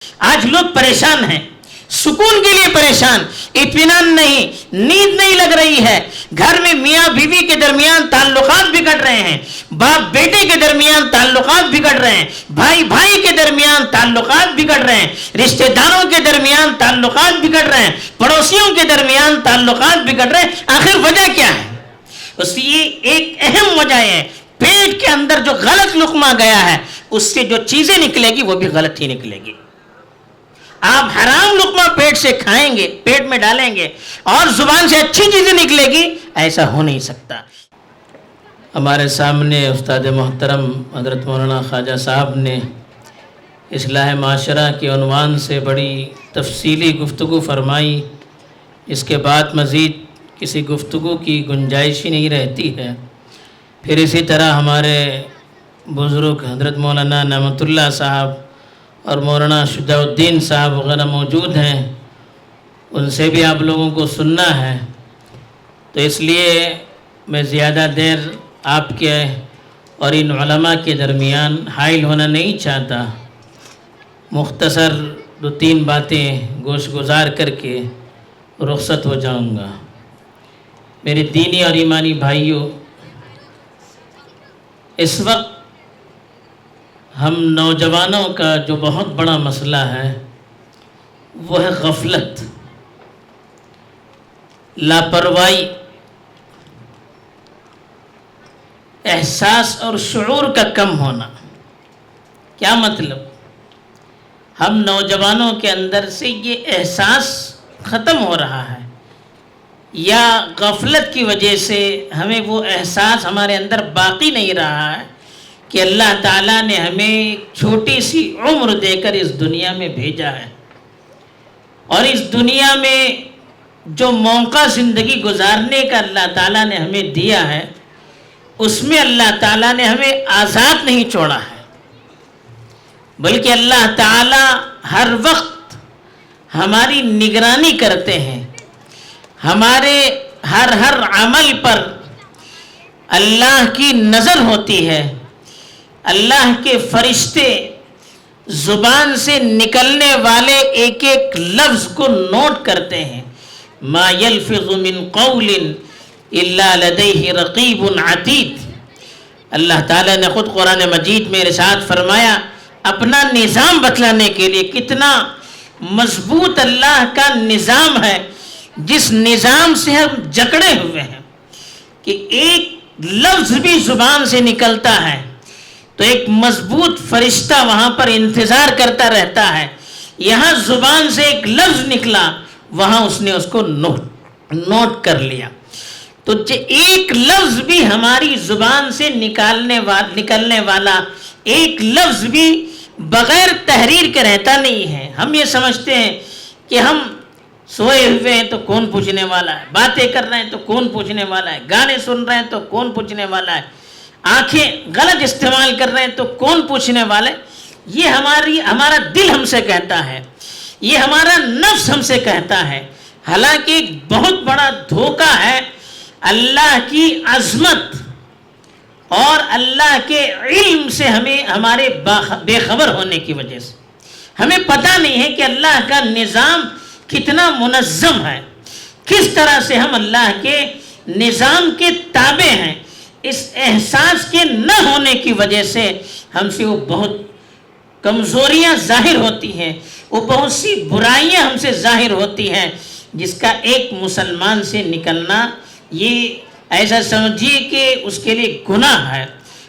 آج لوگ پریشان ہیں، سکون کے لیے پریشان، اطمینان نہیں، نیند نہیں لگ رہی ہے، گھر میں میاں بیوی کے درمیان تعلقات بگڑ رہے ہیں، باپ بیٹے کے درمیان تعلقات بگڑ رہے ہیں، بھائی بھائی کے درمیان تعلقات بگڑ رہے ہیں، رشتہ داروں کے درمیان تعلقات بگڑ رہے ہیں، پڑوسیوں کے درمیان تعلقات بگڑ رہے ہیں۔ آخر وجہ کیا ہے؟ اس کی ایک اہم وجہ ہے، پیٹ کے اندر جو غلط لقمہ گیا ہے اس سے جو چیزیں نکلے گی وہ بھی غلط ہی نکلے گی۔ آپ حرام لقمہ پیٹ سے کھائیں گے، پیٹ میں ڈالیں گے اور زبان سے اچھی چیزیں نکلے گی، ایسا ہو نہیں سکتا۔ ہمارے سامنے استاد محترم حضرت مولانا خواجہ صاحب نے اصلاح معاشرہ کے عنوان سے بڑی تفصیلی گفتگو فرمائی، اس کے بعد مزید کسی گفتگو کی گنجائش ہی نہیں رہتی ہے۔ پھر اسی طرح ہمارے بزرگ حضرت مولانا نعمت اللہ صاحب اور مولانا شجاع الدین صاحب وغیرہ موجود ہیں، ان سے بھی آپ لوگوں کو سننا ہے، تو اس لیے میں زیادہ دیر آپ کے اور ان علماء کے درمیان حائل ہونا نہیں چاہتا، مختصر 2-3 باتیں گوش گزار کر کے رخصت ہو جاؤں گا۔ میرے دینی اور ایمانی بھائیوں، اس وقت ہم نوجوانوں کا جو بہت بڑا مسئلہ ہے وہ ہے غفلت، لاپرواہی، احساس اور شعور کا کم ہونا۔ کیا مطلب؟ ہم نوجوانوں کے اندر سے یہ احساس ختم ہو رہا ہے، یا غفلت کی وجہ سے ہمیں وہ احساس ہمارے اندر باقی نہیں رہا ہے کہ اللہ تعالیٰ نے ہمیں ایک چھوٹی سی عمر دے کر اس دنیا میں بھیجا ہے، اور اس دنیا میں جو موقع زندگی گزارنے کا اللہ تعالیٰ نے ہمیں دیا ہے اس میں اللہ تعالیٰ نے ہمیں آزاد نہیں چھوڑا ہے، بلکہ اللہ تعالیٰ ہر وقت ہماری نگرانی کرتے ہیں، ہمارے ہر عمل پر اللہ کی نظر ہوتی ہے، اللہ کے فرشتے زبان سے نکلنے والے ایک ایک لفظ کو نوٹ کرتے ہیں۔ ما یلفظ من قول الا لدیہ رقیب عتید۔ اللہ تعالیٰ نے خود قرآن مجید میں ارشاد فرمایا، اپنا نظام بتلانے کے لیے، کتنا مضبوط اللہ کا نظام ہے، جس نظام سے ہم جکڑے ہوئے ہیں کہ ایک لفظ بھی زبان سے نکلتا ہے تو ایک مضبوط فرشتہ وہاں پر انتظار کرتا رہتا ہے، یہاں زبان سے ایک لفظ نکلا، وہاں اس نے اس کو نوٹ کر لیا۔ تو ایک لفظ بھی ہماری زبان سے نکلنے والا ایک لفظ بھی بغیر تحریر کے رہتا نہیں ہے۔ ہم یہ سمجھتے ہیں کہ ہم سوئے ہوئے ہیں تو کون پوچھنے والا ہے، باتیں کر رہے ہیں تو کون پوچھنے والا ہے، گانے سن رہے ہیں تو کون پوچھنے والا ہے، آنکھیں غلط استعمال کر رہے ہیں تو کون پوچھنے والا ہے۔ یہ ہمارا دل ہم سے کہتا ہے، یہ ہمارا نفس ہم سے کہتا ہے، حالانکہ ایک بہت بڑا دھوکہ ہے اللہ کی عظمت اور اللہ کے علم سے ہمارے بے خبر ہونے کی وجہ سے ہمیں پتہ نہیں ہے کہ اللہ کا نظام کتنا منظم ہے، کس طرح سے ہم اللہ کے نظام کے تابع ہیں۔ اس احساس کے نہ ہونے کی وجہ سے ہم سے وہ بہت کمزوریاں ظاہر ہوتی ہیں، وہ بہت سی برائیاں ہم سے ظاہر ہوتی ہیں، جس کا ایک مسلمان سے نکلنا یہ ایسا سمجھیے کہ اس کے لیے گناہ ہے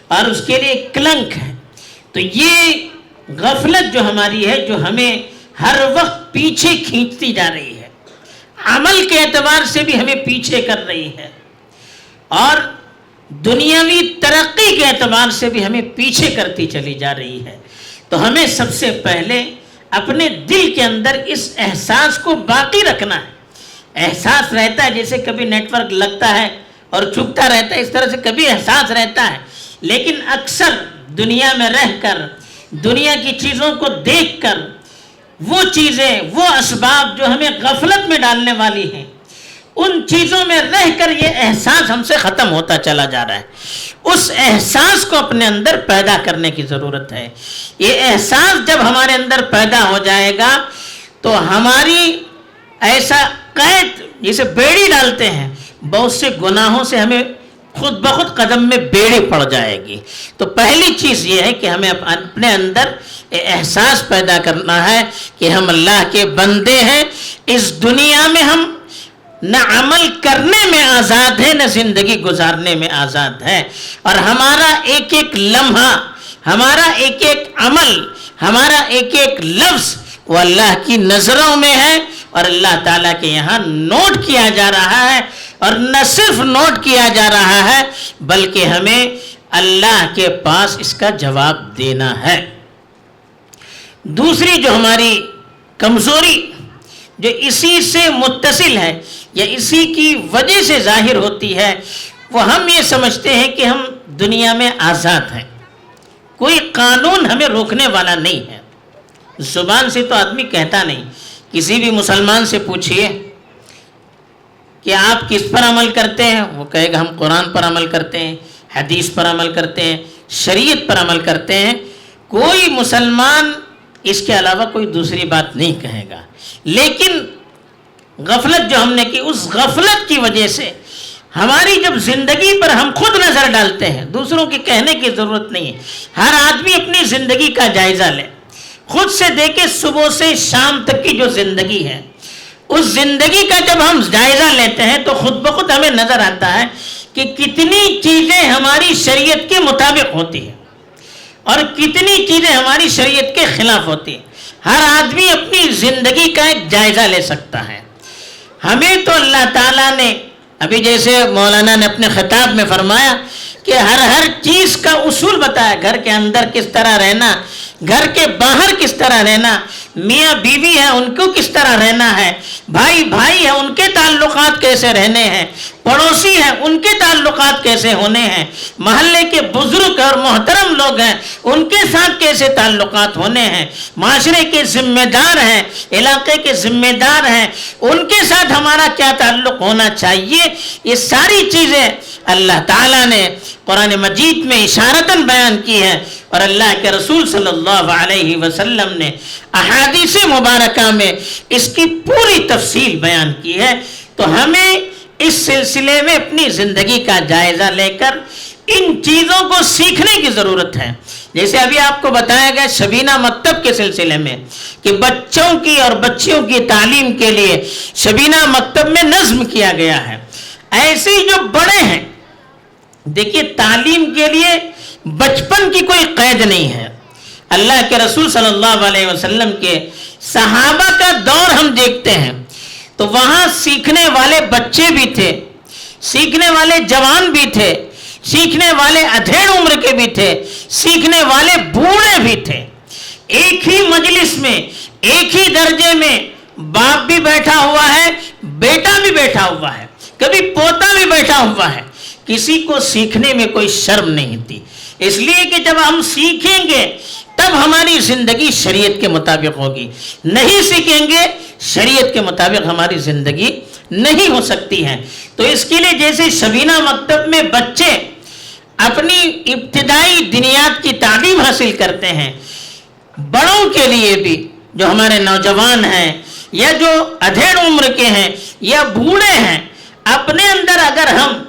اور اس کے لیے کلنک ہے۔ تو یہ غفلت جو ہماری ہے، جو ہمیں ہر وقت پیچھے کھینچتی جا رہی ہے، عمل کے اعتبار سے بھی ہمیں پیچھے کر رہی ہے، اور دنیاوی ترقی کے اعتبار سے بھی ہمیں پیچھے کرتی چلی جا رہی ہے۔ تو ہمیں سب سے پہلے اپنے دل کے اندر اس احساس کو باقی رکھنا ہے۔ احساس رہتا ہے، جیسے کبھی نیٹ ورک لگتا ہے اور چھپتا رہتا ہے، اس طرح سے کبھی احساس رہتا ہے، لیکن اکثر دنیا میں رہ کر، دنیا کی چیزوں کو دیکھ کر، وہ چیزیں، وہ اسباب جو ہمیں غفلت میں ڈالنے والی ہیں، ان چیزوں میں رہ کر یہ احساس ہم سے ختم ہوتا چلا جا رہا ہے. اس احساس کو اپنے اندر پیدا کرنے کی ضرورت ہے. یہ احساس جب ہمارے اندر پیدا ہو جائے گا تو ہماری ایسا قید جسے بیڑی ڈالتے ہیں, بہت سے گناہوں سے ہمیں خود بخود قدم میں بیڑی پڑ جائے گی. تو پہلی چیز یہ ہے کہ ہمیں اپنے اندر احساس پیدا کرنا ہے کہ ہم اللہ کے بندے ہیں. اس دنیا میں ہم نہ عمل کرنے میں آزاد ہے, نہ زندگی گزارنے میں آزاد ہے, اور ہمارا ایک ایک لمحہ, ہمارا ایک ایک عمل, ہمارا ایک ایک لفظ وہ اللہ کی نظروں میں ہے اور اللہ تعالیٰ کے یہاں نوٹ کیا جا رہا ہے. اور نہ صرف نوٹ کیا جا رہا ہے بلکہ ہمیں اللہ کے پاس اس کا جواب دینا ہے. دوسری جو ہماری کمزوری جو اسی سے متصل ہے یا اسی کی وجہ سے ظاہر ہوتی ہے, وہ ہم یہ سمجھتے ہیں کہ ہم دنیا میں آزاد ہیں, کوئی قانون ہمیں روکنے والا نہیں ہے. زبان سے تو آدمی کہتا نہیں. کسی بھی مسلمان سے پوچھئے کہ آپ کس پر عمل کرتے ہیں, وہ کہے گا ہم قرآن پر عمل کرتے ہیں, حدیث پر عمل کرتے ہیں, شریعت پر عمل کرتے ہیں. کوئی مسلمان اس کے علاوہ کوئی دوسری بات نہیں کہے گا. لیکن غفلت جو ہم نے کی, اس غفلت کی وجہ سے ہماری جب زندگی پر ہم خود نظر ڈالتے ہیں, دوسروں کے کہنے کی ضرورت نہیں ہے. ہر آدمی اپنی زندگی کا جائزہ لے, خود سے دیکھے صبح سے شام تک کی جو زندگی ہے, اس زندگی کا جب ہم جائزہ لیتے ہیں تو خود بخود ہمیں نظر آتا ہے کہ کتنی چیزیں ہماری شریعت کے مطابق ہوتی ہیں اور کتنی چیزیں ہماری شریعت کے خلاف ہوتی ہیں. ہر آدمی اپنی زندگی کا ایک جائزہ لے سکتا ہے. ہمیں تو اللہ تعالیٰ نے ابھی جیسے مولانا نے اپنے خطاب میں فرمایا کہ ہر چیز کا اصول بتایا, گھر کے اندر کس طرح رہنا, گھر کے باہر کس طرح رہنا, میاں بیوی ہے ان کو کس طرح رہنا ہے, بھائی بھائی ہے ان کے تعلقات کیسے رہنے ہیں, پڑوسی ہیں ان کے تعلقات کیسے ہونے ہیں, محلے کے بزرگ اور محترم لوگ ہیں ان کے ساتھ کیسے تعلقات ہونے ہیں, معاشرے کے ذمہ دار ہیں, علاقے کے ذمہ دار ہیں ان کے ساتھ ہمارا کیا تعلق ہونا چاہیے. یہ ساری چیزیں اللہ تعالیٰ نے قرآن مجید میں اشارتاً بیان کی ہے اور اللہ کے رسول صلی اللہ علیہ وسلم نے احادیث مبارکہ میں اس کی پوری تفصیل بیان کی ہے. تو ہمیں اس سلسلے میں اپنی زندگی کا جائزہ لے کر ان چیزوں کو سیکھنے کی ضرورت ہے. جیسے ابھی آپ کو بتایا گیا شبینہ مکتب کے سلسلے میں کہ بچوں کی اور بچیوں کی تعلیم کے لیے شبینہ مکتب میں نظم کیا گیا ہے. ایسے ہی جو بڑے ہیں, دیکھیے تعلیم کے لیے بچپن کی کوئی قید نہیں ہے. اللہ کے رسول صلی اللہ علیہ وسلم کے صحابہ کا دور ہم دیکھتے ہیں تو وہاں سیکھنے والے بچے بھی تھے, سیکھنے والے جوان بھی تھے, سیکھنے والے ادھیڑ عمر کے بھی تھے, سیکھنے والے بوڑھے بھی تھے. ایک ہی مجلس میں, ایک ہی درجے میں باپ بھی بیٹھا ہوا ہے, بیٹا بھی بیٹھا ہوا ہے, کبھی پوتا بھی بیٹھا ہوا ہے. کسی کو سیکھنے میں کوئی شرم نہیں تھی, اس لیے کہ جب ہم سیکھیں گے تب ہماری زندگی شریعت کے مطابق ہوگی. نہیں سیکھیں گے شریعت کے مطابق ہماری زندگی نہیں ہو سکتی ہے. تو اس کے لیے جیسے شبینہ مکتب میں بچے اپنی ابتدائی دنیات کی تعلیم حاصل کرتے ہیں, بڑوں کے لیے بھی جو ہمارے نوجوان ہیں یا جو ادھیڑ عمر کے ہیں یا بوڑھے ہیں, اپنے اندر اگر ہم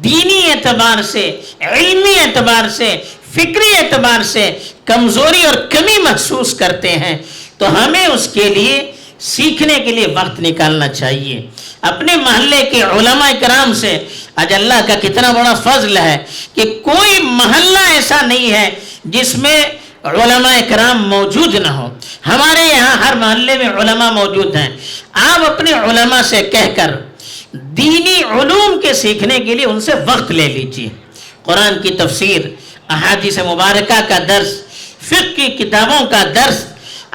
دینی اعتبار سے, علمی اعتبار سے, فکری اعتبار سے کمزوری اور کمی محسوس کرتے ہیں تو ہمیں اس کے لیے سیکھنے کے لیے وقت نکالنا چاہیے. اپنے محلے کے علماء کرام سے آج اللہ کا کتنا بڑا فضل ہے کہ کوئی محلہ ایسا نہیں ہے جس میں علماء کرام موجود نہ ہو. ہمارے یہاں ہر محلے میں علماء موجود ہیں. آپ اپنے علماء سے کہہ کر دینی علوم کے سیکھنے کے لیے ان سے وقت لے لیجیے. قرآن کی تفسیر, احادیث مبارکہ کا درس, فقہ کی کتابوں کا درس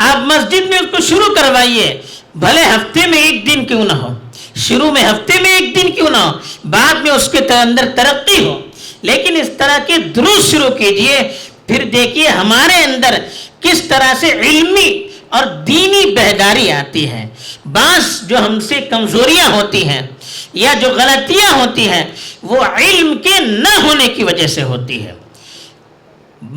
آپ مسجد میں اس کو شروع کروائیے. بھلے ہفتے میں ایک دن کیوں نہ ہو, شروع میں ہفتے میں ایک دن کیوں نہ ہو, بعد میں اس کے اندر ترقی ہو, لیکن اس طرح کے دروس شروع کیجئے. پھر دیکھیے ہمارے اندر کس طرح سے علمی اور دینی بیداری آتی ہے. بعض جو ہم سے کمزوریاں ہوتی ہیں یا جو غلطیاں ہوتی ہیں وہ علم کے نہ ہونے کی وجہ سے ہوتی ہے،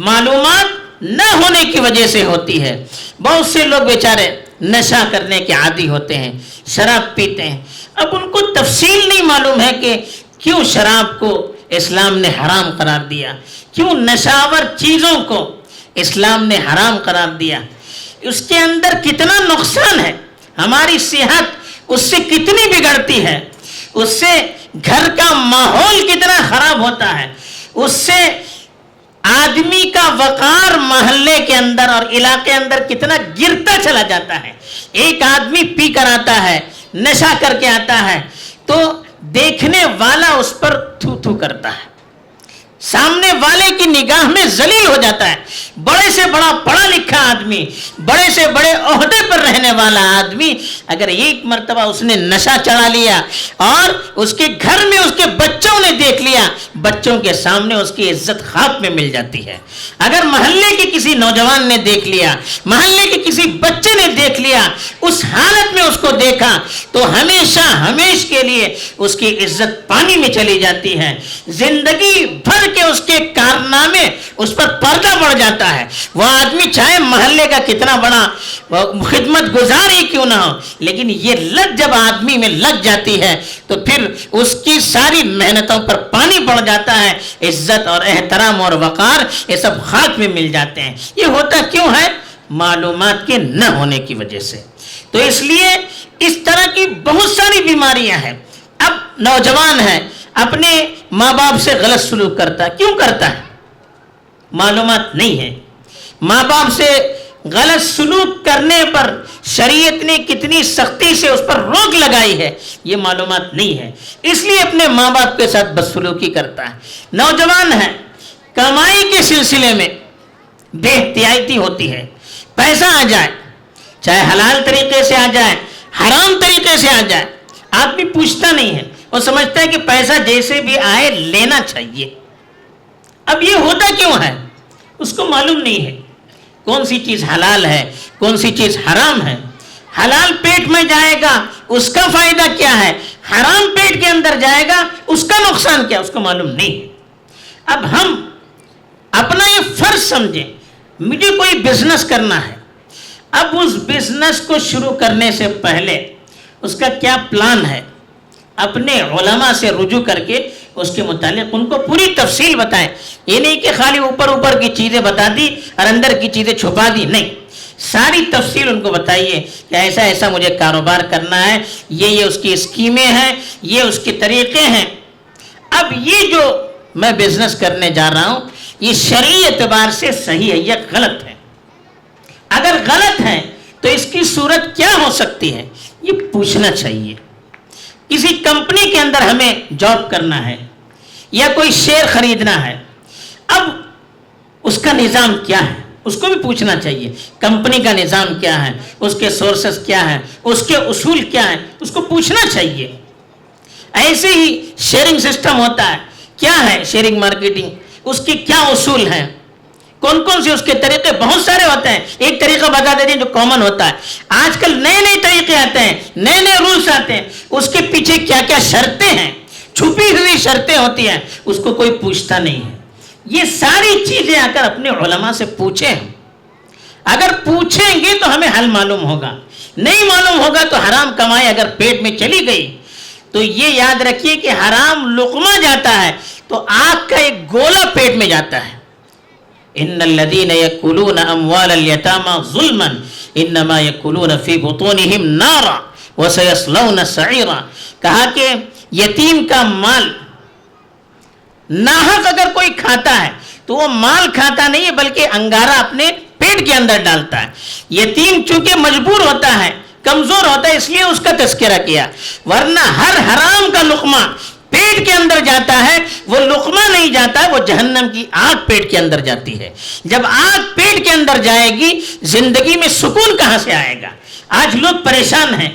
معلومات نہ ہونے کی وجہ سے ہوتی ہے۔ بہت سے لوگ بیچارے نشہ کرنے کے عادی ہوتے ہیں، شراب پیتے ہیں، اب ان کو تفصیل نہیں معلوم ہے کہ کیوں شراب کو اسلام نے حرام قرار دیا، کیوں نشاور چیزوں کو اسلام نے حرام قرار دیا، اس کے اندر کتنا نقصان ہے، ہماری صحت اس سے کتنی بگڑتی ہے، اس سے گھر کا ماحول کتنا خراب ہوتا ہے، اس سے آدمی کا وقار محلے کے اندر اور علاقے اندر کتنا گرتا چلا جاتا ہے۔ ایک آدمی پی کر آتا ہے، نشہ کر کے آتا ہے تو دیکھنے والا اس پر تھو تھو کرتا ہے، سامنے والے کی نگاہ میں ذلیل ہو جاتا ہے۔ بڑے سے بڑا پڑھا لکھا آدمی، بڑے سے بڑے عہدے پر رہنے والا آدمی، اگر ایک مرتبہ اس نے نشہ چڑھا لیا اور اس کے گھر میں اس کے بچوں نے دیکھ لیا، بچوں کے سامنے اس کی عزت خاک میں مل جاتی ہے۔ اگر محلے کے کسی نوجوان نے دیکھ لیا، محلے کے کسی بچے نے دیکھ لیا، اس حالت میں اس کو دیکھا تو ہمیشہ ہمیش کے لیے اس کی عزت پانی میں چلی جاتی ہے، زندگی بھر کے اس کے کارنامے اس پر پردہ پڑ جاتا ہے۔ وہ آدمی چاہے محلے کا کتنا بڑا خدمت گزار ہی کیوں نہ ہو، لیکن یہ لت جب آدمی میں لگ جاتی ہے تو پھر اس کی ساری محنتوں پر پانی پڑ جاتا ہے، عزت اور احترام اور وقار یہ سب خاک میں مل جاتے ہیں۔ یہ ہوتا کیوں ہے؟ معلومات کے نہ ہونے کی وجہ سے۔ تو اس لیے اس طرح کی بہت ساری بیماریاں ہیں۔ اب نوجوان ہے، اپنے ماں باپ سے غلط سلوک کرتا ہے، کیوں کرتا ہے؟ معلومات نہیں ہے۔ ماں باپ سے غلط سلوک کرنے پر شریعت نے کتنی سختی سے اس پر روک لگائی ہے، یہ معلومات نہیں ہے، اس لیے اپنے ماں باپ کے ساتھ بدسلوکی کرتا ہے۔ نوجوان ہے، کمائی کے سلسلے میں بے احتیاطی ہوتی ہے، پیسہ آ جائے، چاہے حلال طریقے سے آ جائے، حرام طریقے سے آ جائے، آدمی پوچھتا نہیں ہے، وہ سمجھتا ہے کہ پیسہ جیسے بھی آئے لینا چاہیے۔ اب یہ ہوتا کیوں ہے؟ اس کو معلوم نہیں ہے کون سی چیز حلال ہے، کون سی چیز حرام ہے۔ حلال پیٹ میں جائے گا اس کا فائدہ کیا ہے، حرام پیٹ کے اندر جائے گا اس کا نقصان کیا، اس کو معلوم نہیں ہے۔ اب ہم اپنا یہ فرض سمجھیں، مجھے کوئی بزنس کرنا ہے، اب اس بزنس کو شروع کرنے سے پہلے اس کا کیا پلان ہے، اپنے علماء سے رجوع کر کے اس کے متعلق ان کو پوری تفصیل بتائیں۔ یہ نہیں کہ خالی اوپر کی چیزیں بتا دی اور اندر کی چیزیں چھپا دی، نہیں، ساری تفصیل ان کو بتائیے کہ ایسا ایسا مجھے کاروبار کرنا ہے، یہ اس کی اسکیمیں ہیں، یہ اس کے طریقے ہیں۔ اب یہ جو میں بزنس کرنے جا رہا ہوں یہ شرعی اعتبار سے صحیح ہے یا غلط ہے؟ اگر غلط ہے تو اس کی صورت کیا ہو سکتی ہے، یہ پوچھنا چاہیے۔ کسی کمپنی کے اندر ہمیں جاب کرنا ہے یا کوئی شیئر خریدنا ہے، اب اس کا نظام کیا ہے اس کو بھی پوچھنا چاہیے۔ کمپنی کا نظام کیا ہے، اس کے سورسز کیا ہیں، اس کے اصول کیا ہیں، اس کو پوچھنا چاہیے۔ ایسے ہی شیئرنگ سسٹم ہوتا ہے، کیا ہے شیئرنگ مارکیٹنگ، اس کے کیا اصول ہیں، کون کون سے اس کے طریقے، بہت سارے ہوتے ہیں۔ ایک طریقہ بتا دیتے ہیں جو کامن ہوتا ہے، آج کل نئے نئے طریقے آتے ہیں، نئے نئے رولز آتے ہیں، اس کے پیچھے کیا کیا شرطیں ہیں، چھپی ہوئی شرطیں ہوتی ہیں، اس کو کوئی پوچھتا نہیں ہے۔ یہ ساری چیزیں آ کر اپنے علماء سے پوچھیں، اگر پوچھیں گے تو ہمیں حل معلوم ہوگا، نہیں معلوم ہوگا تو حرام کمائی اگر پیٹ میں چلی گئی تو یہ یاد رکھیے کہ حرام لقمہ جاتا ہے تو آگ کا ایک گولا پیٹ میں جاتا ہے۔ ان الذين ياكلون اموال اليتامى ظلما انما ياكلون في بطونهم نارا وسيصلون سعيرا، کہا کہ یتیم کا مال ناحق اگر کوئی کھاتا ہے تو وہ مال کھاتا نہیں ہے بلکہ انگارہ اپنے پیٹ کے اندر ڈالتا ہے۔ یتیم چونکہ مجبور ہوتا ہے، کمزور ہوتا ہے، اس لیے اس کا تذکرہ کیا، ورنہ ہر حرام کا لقمہ پیٹ کے اندر جاتا ہے، وہ لقمہ نہیں جاتا ہے، وہ جہنم کی آگ پیٹ کے اندر جاتی ہے۔ جب آگ پیٹ کے اندر جائے گی زندگی میں سکون کہاں سے آئے گا؟ آج لوگ پریشان ہیں،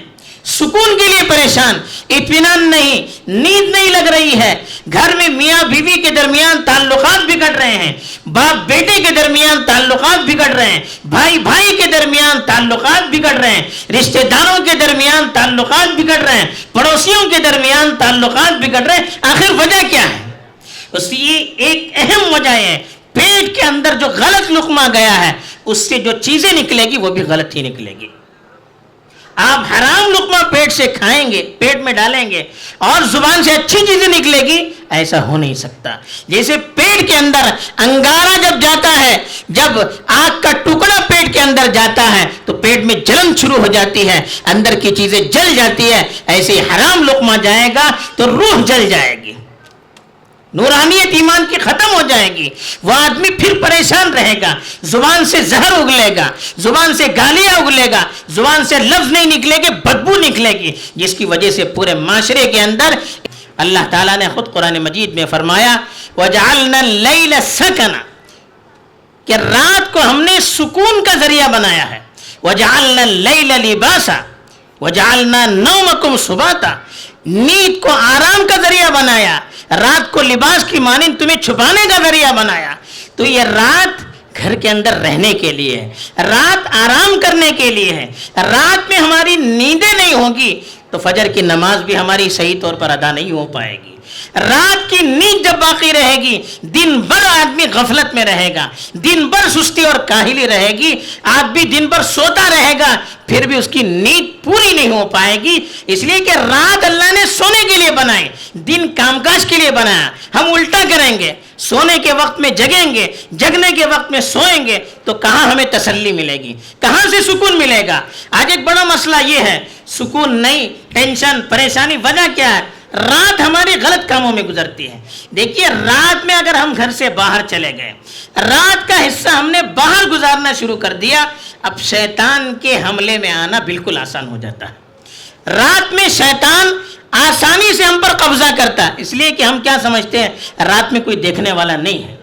سکون کے لیے پریشان، اطمینان نہیں، نیند نہیں لگ رہی ہے، گھر میں میاں بیوی کے درمیان تعلقات بگڑ رہے ہیں، باپ بیٹے کے درمیان تعلقات بگڑ رہے ہیں، بھائی بھائی کے درمیان تعلقات بگڑ رہے ہیں، رشتہ داروں کے درمیان تعلقات بگڑ رہے ہیں، پڑوسیوں کے درمیان تعلقات بگڑ رہے ہیں، آخر وجہ کیا ہے؟ اس کی ایک اہم وجہ ہے، پیٹ کے اندر جو غلط لقمہ گیا ہے اس سے جو چیزیں نکلے گی وہ بھی غلط ہی نکلے گی۔ آپ حرام لقمہ پیٹ سے کھائیں گے، پیٹ میں ڈالیں گے اور زبان سے اچھی چیزیں نکلے گی، ایسا ہو نہیں سکتا۔ جیسے پیٹ کے اندر انگارہ جب جاتا ہے، جب آگ کا ٹکڑا پیٹ کے اندر جاتا ہے تو پیٹ میں جلن شروع ہو جاتی ہے، اندر کی چیزیں جل جاتی ہے، ایسے ہی حرام لقمہ جائے گا تو روح جل جائے گی، نورانیت ایمان کی ختم ہو جائے گی، وہ آدمی پھر پریشان رہے گا، زبان سے زہر اگلے گا، زبان سے گالیاں اگلے گا، زبان سے لفظ نہیں نکلے گے، بدبو نکلے گی، جس کی وجہ سے پورے معاشرے کے اندر اللہ تعالیٰ نے خود قرآن مجید میں فرمایا وَجَعَلْنَا اللَّيْلَ سَكَنًا، کہ رات کو ہم نے سکون کا ذریعہ بنایا ہے، وَجَعَلْنَا اللَّيْلَ لِبَاسًا وَجَعَلْنَا نَوْمَكُمْ سُبَاتًا، نیند کو آرام کا ذریعہ بنایا، رات کو لباس کی مانند تمہیں چھپانے کا ذریعہ بنایا۔ تو یہ رات گھر کے اندر رہنے کے لیے ہے، رات آرام کرنے کے لیے ہے، رات میں ہماری نیندیں نہیں ہوگی تو فجر کی نماز بھی ہماری صحیح طور پر ادا نہیں ہو پائے گی۔ رات کی نیند جب باقی رہے گی، دن بھر آدمی غفلت میں رہے گا، دن بھر سستی اور کاہلی رہے گی، آدمی دن بھر سوتا رہے گا، پھر بھی اس کی نیند پوری نہیں ہو پائے گی، اس لیے کہ رات اللہ نے سونے کے لیے بنائی، دن کام کاج کے لیے بنایا۔ ہم الٹا کریں گے، سونے کے وقت میں جگیں گے، جگنے کے وقت میں سوئیں گے تو کہاں ہمیں تسلی ملے گی، کہاں سے سکون ملے گا؟ آج ایک بڑا مسئلہ یہ ہے، سکون نہیں، ٹینشن، پریشانی۔ وجہ کیا ہے؟ رات ہماری غلط کاموں میں گزرتی ہے۔ دیکھیے رات میں اگر ہم گھر سے باہر چلے گئے، رات کا حصہ ہم نے باہر گزارنا شروع کر دیا، اب شیطان کے حملے میں آنا بالکل آسان ہو جاتا ہے۔ رات میں شیطان آسانی سے ہم پر قبضہ کرتا ہے، اس لیے کہ ہم کیا سمجھتے ہیں رات میں کوئی دیکھنے والا نہیں ہے،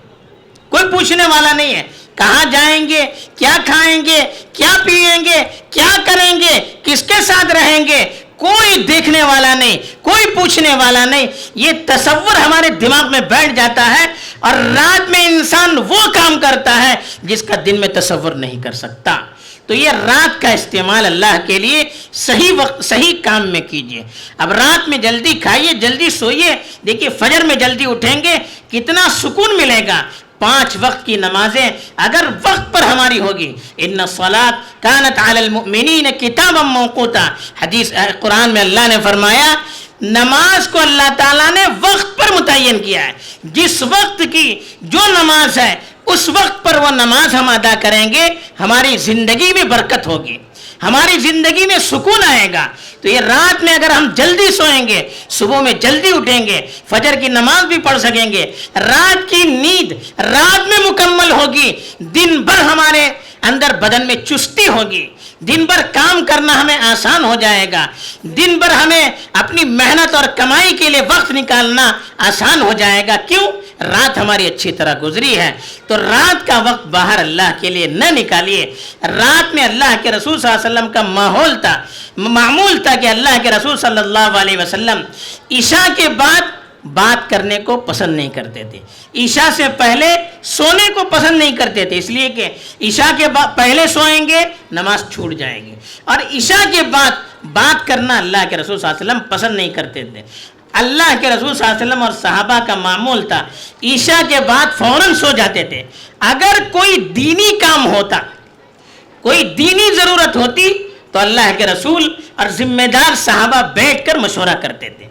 کوئی پوچھنے والا نہیں ہے، کہاں جائیں گے، کیا کھائیں گے، کیا پیئیں گے، کیا کریں گے، کس کے ساتھ رہیں گے، کوئی دیکھنے والا نہیں، کوئی پوچھنے والا نہیں۔ یہ تصور ہمارے دماغ میں بیٹھ جاتا ہے اور رات میں انسان وہ کام کرتا ہے جس کا دن میں تصور نہیں کر سکتا۔ تو یہ رات کا استعمال اللہ کے لیے صحیح وقت صحیح کام میں کیجئے۔ اب رات میں جلدی کھائیے، جلدی سوئیے، دیکھیے فجر میں جلدی اٹھیں گے کتنا سکون ملے گا۔ 5 وقت کی نمازیں اگر وقت پر ہماری ہوگی، ان الصلاۃ کانت علی المؤمنین کتابا موقوتا، حدیث قرآن میں اللہ نے فرمایا نماز کو اللہ تعالیٰ نے وقت پر متعین کیا ہے، جس وقت کی جو نماز ہے اس وقت پر وہ نماز ہم ادا کریں گے، ہماری زندگی میں برکت ہوگی، ہماری زندگی میں سکون آئے گا۔ تو یہ رات میں اگر ہم جلدی سوئیں گے، صبح میں جلدی اٹھیں گے، فجر کی نماز بھی پڑھ سکیں گے، رات کی نیند رات میں مکمل ہوگی، دن بھر ہمارے اندر بدن میں چستی ہوگی، دن بھر کام کرنا ہمیں آسان ہو جائے گا، دن بھر ہمیں اپنی محنت اور کمائی کے لیے وقت نکالنا آسان ہو جائے گا۔ کیوں؟ رات ہماری اچھی طرح گزری ہے۔ تو رات کا وقت باہر اللہ کے لیے نہ نکالیے۔ رات میں اللہ کے رسول صلی اللہ علیہ وسلم کا معمول تھا کہ اللہ کے رسول صلی اللہ علیہ وسلم عشاء کے بعد بات کرنے کو پسند نہیں کرتے تھے، عشاء سے پہلے سونے کو پسند نہیں کرتے تھے، اس لیے کہ عشاء کے بعد پہلے سوئیں گے نماز چھوٹ جائے گی، اور عشاء کے بعد بات کرنا اللہ کے رسول صلی اللہ علیہ وسلم پسند نہیں کرتے تھے۔ اللہ کے رسول صلی اللہ علیہ وسلم اور صحابہ کا معمول تھا عشاء کے بعد فوراً سو جاتے تھے۔ اگر کوئی دینی کام ہوتا، کوئی دینی ضرورت ہوتی تو اللہ کے رسول اور ذمہ دار صحابہ بیٹھ کر مشورہ کرتے تھے،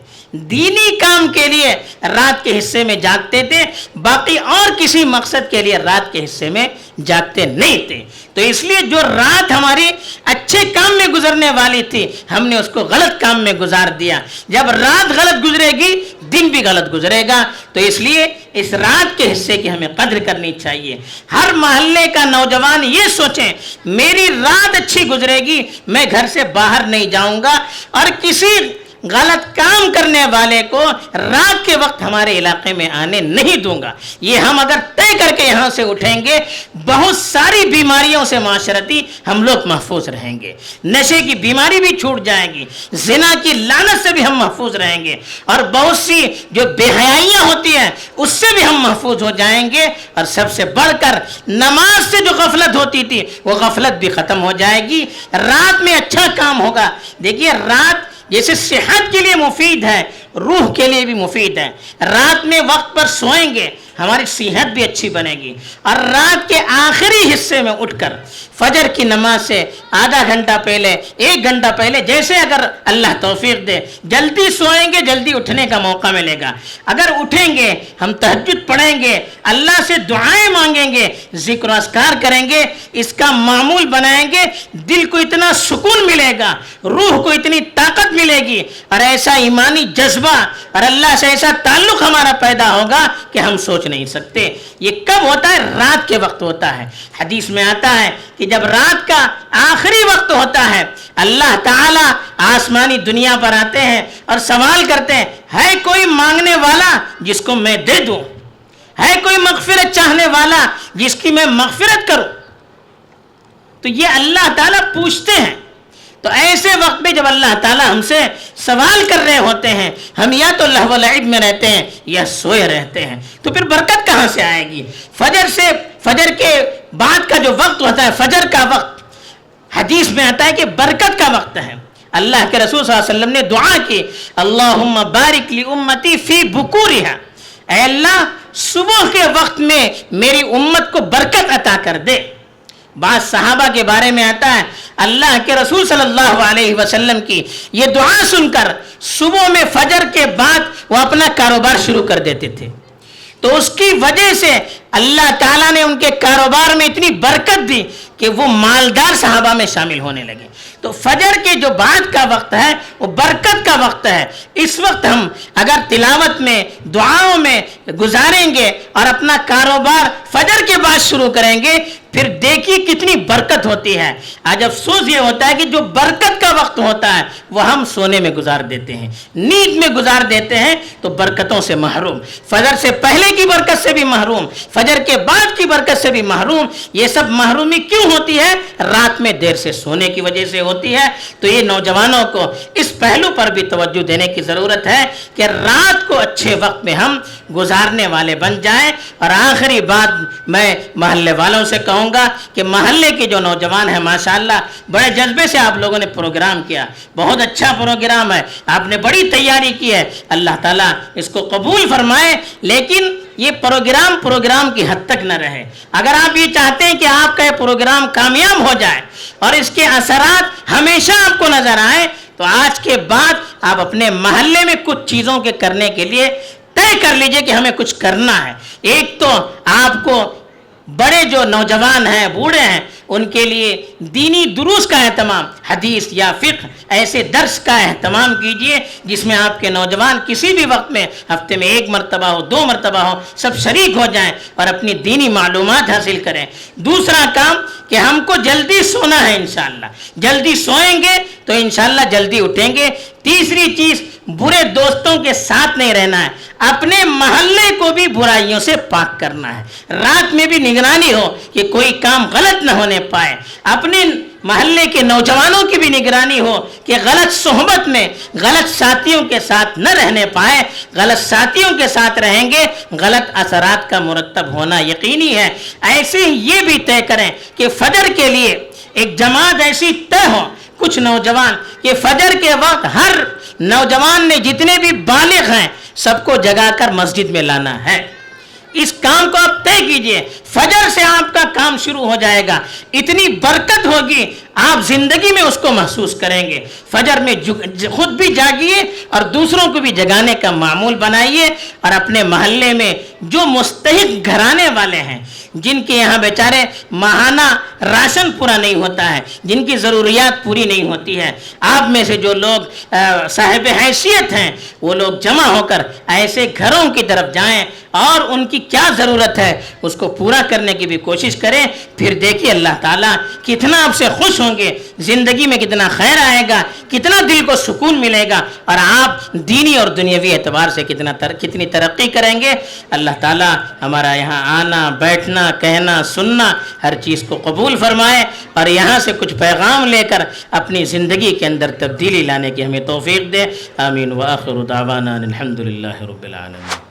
دینی کام کے لیے رات کے حصے میں جاگتے تھے، باقی اور کسی مقصد کے لیے رات کے حصے میں جاگتے نہیں تھے۔ تو اس لیے جو رات ہماری اچھے کام میں گزرنے والی تھی ہم نے اس کو غلط کام میں گزار دیا۔ جب رات غلط گزرے گی دن بھی غلط گزرے گا، تو اس لیے اس رات کے حصے کی ہمیں قدر کرنی چاہیے۔ ہر محلے کا نوجوان یہ سوچیں میری رات اچھی گزرے گی، میں گھر سے باہر نہیں جاؤں گا اور کسی غلط کام کرنے والے کو رات کے وقت ہمارے علاقے میں آنے نہیں دوں گا. یہ ہم اگر طے کر کے یہاں سے اٹھیں گے بہت ساری بیماریوں سے معاشرتی ہم لوگ محفوظ رہیں گے. نشے کی بیماری بھی چھوٹ جائے گی, زنا کی لعنت سے بھی ہم محفوظ رہیں گے, اور بہت سی جو بے حیائیاں ہوتی ہیں اس سے بھی ہم محفوظ ہو جائیں گے. اور سب سے بڑھ کر نماز سے جو غفلت ہوتی تھی وہ غفلت بھی ختم ہو جائے گی. رات میں اچھا کام ہوگا. دیکھیے رات جیسے صحت کے لیے مفید ہے, روح کے لیے بھی مفید ہے. رات میں وقت پر سوئیں گے ہماری صحت بھی اچھی بنے گی. اور رات کے آخری حصے میں اٹھ کر فجر کی نماز سے آدھا گھنٹہ پہلے, 1 گھنٹہ پہلے, جیسے اگر اللہ توفیق دے جلدی سوئیں گے جلدی اٹھنے کا موقع ملے گا. اگر اٹھیں گے ہم تہجد پڑھیں گے, اللہ سے دعائیں مانگیں گے, ذکر و اذکار کریں گے, اس کا معمول بنائیں گے, دل کو اتنا سکون ملے گا, روح کو اتنی طاقت ملے گی, اور ایسا ایمانی جذبہ اور اللہ سے ایسا تعلق ہمارا پیدا ہوگا کہ ہم سوچ نہیں سکتے. یہ کب ہوتا ہے؟ رات کے وقت ہوتا ہے. حدیث میں آتا ہے کہ جب رات کا آخری وقت ہوتا ہے اللہ تعالیٰ آسمانی دنیا پر آتے ہیں اور سوال کرتے ہیں, ہے کوئی مانگنے والا جس کو میں دے دوں؟ ہے کوئی مغفرت چاہنے والا جس کی میں مغفرت کروں؟ تو یہ اللہ تعالیٰ پوچھتے ہیں. تو ایسے وقت میں جب اللہ تعالیٰ ہم سے سوال کر رہے ہوتے ہیں, ہم یا تو لہو و لعب میں رہتے ہیں یا سوئے رہتے ہیں, تو پھر برکت کہاں سے آئے گی؟ فجر کے بعد کا جو وقت ہوتا ہے فجر کا وقت, حدیث میں آتا ہے کہ برکت کا وقت ہے. اللہ کے رسول صلی اللہ علیہ وسلم نے دعا کی, اللہم بارک لی امتی فی بکورہا, اے اللہ صبح کے وقت میں میری امت کو برکت عطا کر دے. بعض صحابہ کے بارے میں آتا ہے اللہ کے رسول صلی اللہ علیہ وسلم کی یہ دعا سن کر صبح میں فجر کے بعد وہ اپنا کاروبار شروع کر دیتے تھے. تو اس کی وجہ سے اللہ تعالیٰ نے ان کے کاروبار میں اتنی برکت دی کہ وہ مالدار صحابہ میں شامل ہونے لگے. تو فجر کے جو بعد کا وقت ہے وہ برکت کا وقت ہے. اس وقت ہم اگر تلاوت میں, دعاؤں میں گزاریں گے اور اپنا کاروبار فجر کے بعد شروع کریں گے, پھر دیکھیے کتنی برکت ہوتی ہے. آج افسوس یہ ہوتا ہے کہ جو برکت کا وقت ہوتا ہے وہ ہم سونے میں گزار دیتے ہیں, نیند میں گزار دیتے ہیں, تو برکتوں سے محروم. فجر سے پہلے کی برکت سے بھی محروم, فجر کے بعد کی برکت سے بھی محروم. یہ سب محرومی کیوں ہوتی ہے؟ رات میں دیر سے سونے کی وجہ سے ہوتی ہے. تو یہ نوجوانوں کو اس پہلو پر بھی توجہ دینے کی ضرورت ہے کہ رات کو اچھے وقت میں ہم گزارنے والے بن جائیں. اور آخری بات میں محلے والوں سے کہوں گا کہ محلے کے جو نوجوان ہیں ماشاءاللہ بڑے جذبے سے آپ لوگوں نے پروگرام کیا, بہت اچھا پروگرام ہے, آپ نے بڑی تیاری کی ہے, اللہ تعالیٰ اس کو قبول فرمائے. لیکن یہ پروگرام کی حد تک نہ رہے. اگر آپ یہ چاہتے ہیں کہ آپ کا یہ پروگرام کامیاب ہو جائے اور اس کے اثرات ہمیشہ آپ کو نظر آئیں, تو آج کے بعد آپ اپنے محلے میں کچھ چیزوں کے کرنے کے لیے طے کر لیجئے کہ ہمیں کچھ کرنا ہے. ایک تو آپ کو بڑے جو نوجوان ہیں, بوڑھے ہیں, ان کے لیے دینی دروس کا اہتمام, حدیث یا فقہ ایسے درس کا اہتمام کیجئے جس میں آپ کے نوجوان کسی بھی وقت میں, ہفتے میں 1 مرتبہ ہو, 2 مرتبہ ہو, سب شریک ہو جائیں اور اپنی دینی معلومات حاصل کریں. دوسرا کام کہ ہم کو جلدی سونا ہے, انشاءاللہ جلدی سوئیں گے تو انشاءاللہ جلدی اٹھیں گے. تیسری چیز, برے دوستوں کے ساتھ نہیں رہنا ہے, اپنے محلے کو بھی برائیوں سے پاک کرنا ہے. رات میں بھی نگرانی ہو کہ کوئی کام غلط نہ ہونے پائے. اپنے محلے کے نوجوانوں کی بھی نگرانی ہو کہ غلط صحبت میں, غلط ساتھیوں کے ساتھ نہ رہنے پائے. غلط ساتھیوں کے ساتھ رہیں گے غلط اثرات کا مرتب ہونا یقینی ہے. ایسے ہی یہ بھی طے کریں کہ فجر کے لیے ایک جماعت ایسی طے ہو, کچھ نوجوان, کہ فجر کے وقت ہر نوجوان نے جتنے بھی بالغ ہیں سب کو جگا کر مسجد میں لانا ہے. اس کام کو آپ طے کیجئے, فجر سے آپ کا کام شروع ہو جائے گا. اتنی برکت ہوگی, آپ زندگی میں اس کو محسوس کریں گے. فجر میں خود بھی جاگیے اور دوسروں کو بھی جگانے کا معمول بنائیے. اور اپنے محلے میں جو مستحق گھرانے والے ہیں, جن کے یہاں بیچارے ماہانہ راشن پورا نہیں ہوتا ہے, جن کی ضروریات پوری نہیں ہوتی ہے, آپ میں سے جو لوگ صاحب حیثیت ہیں وہ لوگ جمع ہو کر ایسے گھروں کی طرف جائیں اور ان کی کیا ضرورت ہے اس کو پورا کرنے کی بھی کوشش کریں. پھر دیکھیے اللہ تعالیٰ کتنا آپ سے خوش ہوں گے، زندگی میں کتنا خیر آئے گا، کتنا دل کو سکون ملے گا، اور آپ دینی اور دنیاوی اعتبار سے کتنی ترقی کریں گے۔ اللہ تعالیٰ ہمارا یہاں آنا، بیٹھنا، کہنا، سننا ہر چیز کو قبول فرمائے، اور یہاں سے کچھ پیغام لے کر اپنی زندگی کے اندر تبدیلی لانے کی ہمیں توفیق دے۔ آمین وآخر دعوانا الحمدللہ رب العالمین۔